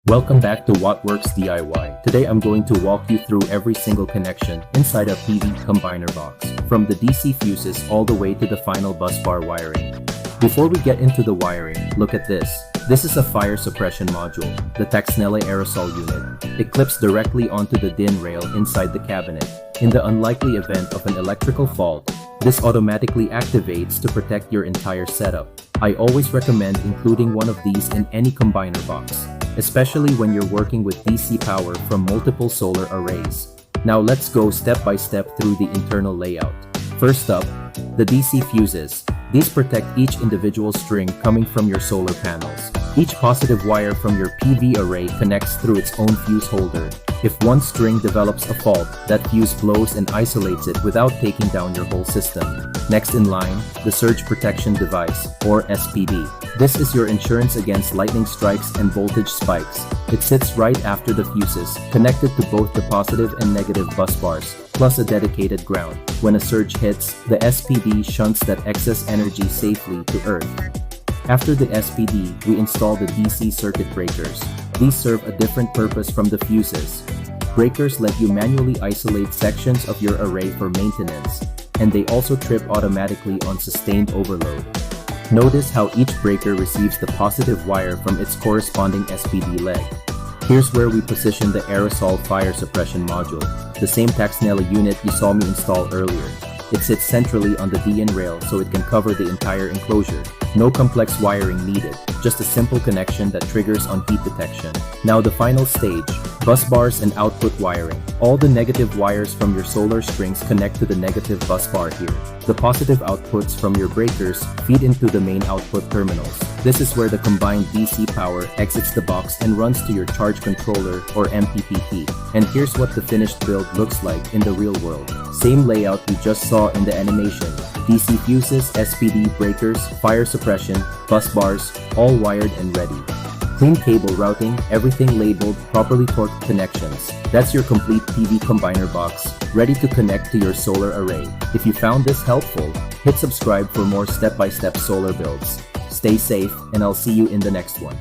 Welcome back to What Works DIY. Today I'm going to walk you through every single connection inside a PV combiner box, from the DC fuses all the way to the final busbar wiring. Before we get into the wiring, look at this. This is a fire suppression module, the Taxnella Aerosol unit. It clips directly onto the DIN rail inside the cabinet. In the unlikely event of an electrical fault, this automatically activates to protect your entire setup. I always recommend including one of these in any combiner box, especially when you're working with DC power from multiple solar arrays. Now let's go step by step through the internal layout. First up, the DC fuses. These protect each individual string coming from your solar panels. Each positive wire from your PV array connects through its own fuse holder. If one string develops a fault, that fuse blows and isolates it without taking down your whole system. Next in line, the surge protection device, or SPD. This is your insurance against lightning strikes and voltage spikes. It sits right after the fuses, connected to both the positive and negative bus bars, plus a dedicated ground. When a surge hits, the SPD shunts that excess energy safely to Earth. After the SPD, we install the DC circuit breakers. These serve a different purpose from the fuses. Breakers let you manually isolate sections of your array for maintenance, and they also trip automatically on sustained overload. Notice how each breaker receives the positive wire from its corresponding SPD leg. Here's where we position the Aerosol fire suppression module, the same Taxnella unit you saw me install earlier. It sits centrally on the DIN rail so it can cover the entire enclosure. No complex wiring needed, just a simple connection that triggers on heat detection. Now the final stage, bus bars and output wiring. All the negative wires from your solar strings connect to the negative bus bar here. The positive outputs from your breakers feed into the main output terminals. This is where the combined DC power exits the box and runs to your charge controller or MPPT. And here's what the finished build looks like in the real world. Same layout you just saw in the animation. DC fuses, SPD breakers, fire suppression, bus bars, all wired and ready. Clean cable routing, everything labeled, properly torqued connections. That's your complete PV combiner box, ready to connect to your solar array. If you found this helpful, hit subscribe for more step-by-step solar builds. Stay safe, and I'll see you in the next one.